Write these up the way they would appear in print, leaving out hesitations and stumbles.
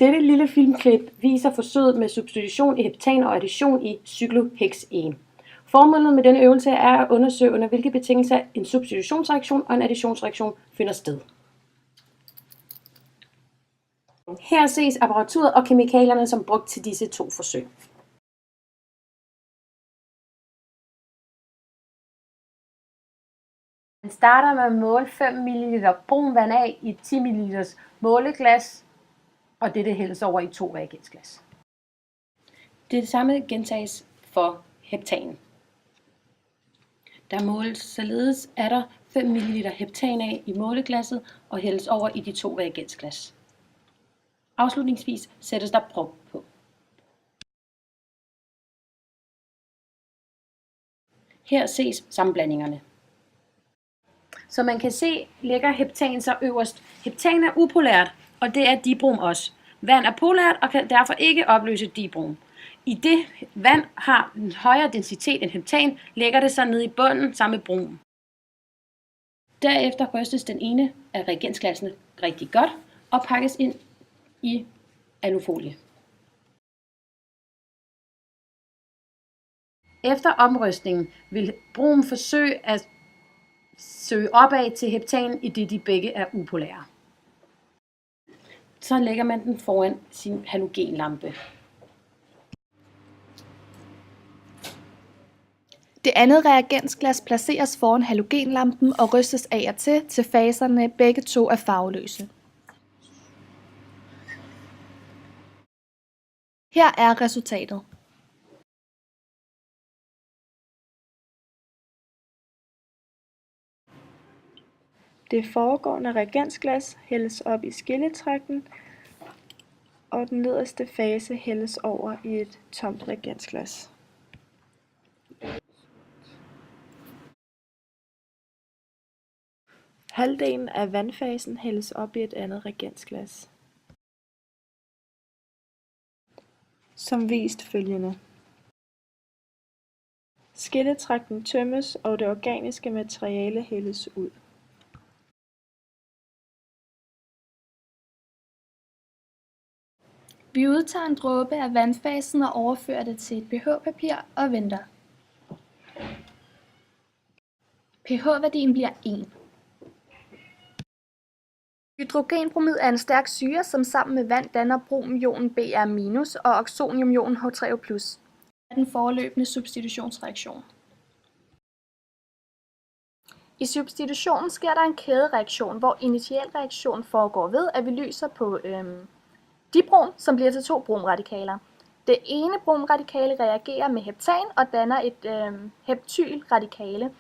Dette lille filmklip viser forsøget med substitution i heptan og addition i cyklohexen. Formålet med denne øvelse er at undersøge, under hvilke betingelser en substitutionsreaktion og en additionsreaktion finder sted. Her ses apparaturet og kemikalierne, som brugt til disse to forsøg. Man starter med at måle 5 ml brun vand af i et 10 ml måleglas, og dette hældes over i 2 reagensglas. Det samme gentages for heptan. Der måles således atter 5 ml heptan af i måleglasset og hældes over i de 2 reagensglas. Afslutningsvis sættes der prop på. Her ses sammenblandingerne. Som man kan se, ligger heptan så øverst. Heptan er upolært, og det er dibrom også. Vand er polært og kan derfor ikke opløse dibrom. I det vand har en højere densitet end heptan, lægger det sig ned i bunden sammen med brom. Derefter rystes den ene af reagensglassene rigtig godt og pakkes ind i alufolie. Efter omrystningen vil brom forsøge at søge opad til heptan, idet de begge er upolære. Så lægger man den foran sin halogenlampe. Det andet reagensglas placeres foran halogenlampen og rystes af og til faserne begge to er farveløse. Her er resultatet. Det foregående reagensglas hældes op i skilletragten, og den nederste fase hældes over i et tomt reagensglas. Halvdelen af vandfasen hældes op i et andet reagensglas. Som vist følgende. Skilletragten tømmes, og det organiske materiale hældes ud. Vi udtager en dråbe af vandfasen og overfører det til et pH-papir og venter. pH-værdien bliver 1. Hydrogenbromid er en stærk syre, som sammen med vand danner bromionen Br- og oxoniumionen H3O+. Er den forløbende substitutionsreaktion. I substitutionen sker der en kædereaktion, hvor initialreaktionen foregår ved, at vi lyser på dibrom, som bliver til 2 bromradikaler. Det ene bromradikale reagerer med heptan og danner et heptylradikale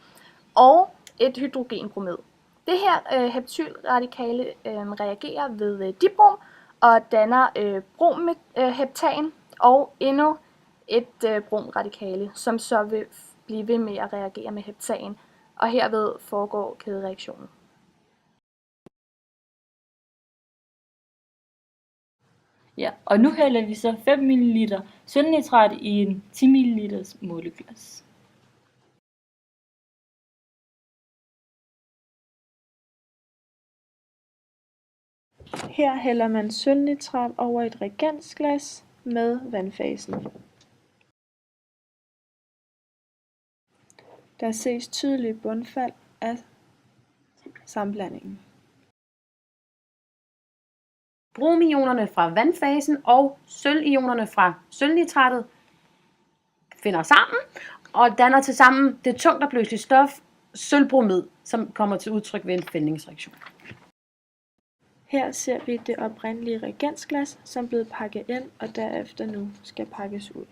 og et hydrogenbromid. Det her heptylradikale reagerer ved dibrom og danner bromheptan og endnu et bromradikale, som så vil blive ved med at reagere med heptan, og herved foregår kædereaktionen. Ja, og nu hælder vi så 5 ml sølvnitrat i en 10 ml måleglas. Her hælder man sølvnitrat over et reagensglas med vandfasen. Der ses tydeligt bundfald af sammenblandingen. Bromionerne fra vandfasen og sølvionerne fra sølvnitratet finder sammen og danner tilsammen det tungt opløselige stof sølvbromid, som kommer til udtryk ved en fældningsreaktion. Her ser vi det oprindelige reagensglas, som er blevet pakket ind og derefter nu skal pakkes ud.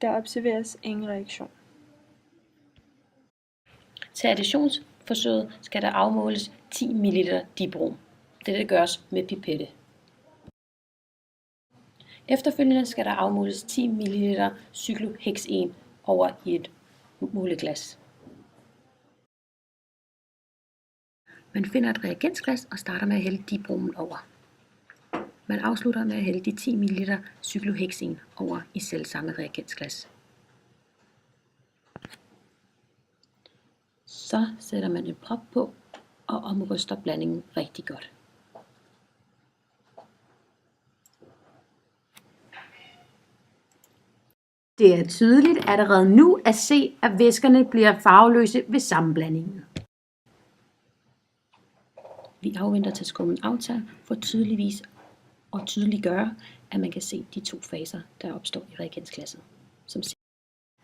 Der observeres ingen reaktion. Til additionsforsøget skal der afmåles 10 ml dibrom. Dette gøres med pipette. Efterfølgende skal der afmåles 10 ml cyklohexen over i et måleglas. Man finder et reagensglas og starter med at hælde dibromen over. Man afslutter med at hælde de 10 ml cyklohexen over i selv samme reagensglas. Så sætter man en prop på og omryster blandingen rigtig godt. Det er tydeligt allerede nu at se, at væskerne bliver farveløse ved sammenblandingen. Vi afventer til skummen aftager for tydeligvis at tydeliggøre, at man kan se de to faser, der opstår i reagensglasset.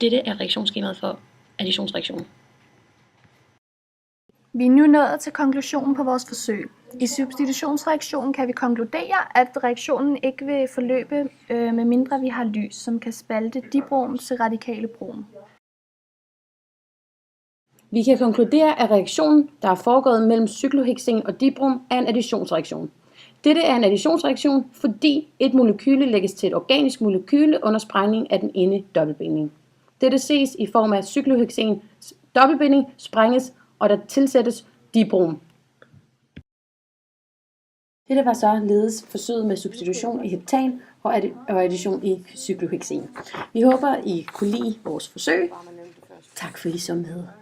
Dette er reaktionsskemaet for additionsreaktionen. Vi er nu nået til konklusionen på vores forsøg. I substitutionsreaktionen kan vi konkludere, at reaktionen ikke vil forløbe, medmindre vi har lys, som kan spalte dibrom til radikale brom. Vi kan konkludere, at reaktionen, der er foregået mellem cyklohexen og dibrom, er en additionsreaktion. Dette er en additionsreaktion, fordi et molekyle lægges til et organisk molekyle under sprængning af den ene dobbeltbinding. Dette ses i form af, at cyklohexens dobbeltbinding sprænges, og der tilsættes dibrom. Dette var således forsøget med substitution i heptan og addition i cyklohexen. Vi håber, I kunne lide vores forsøg. Tak for I så med.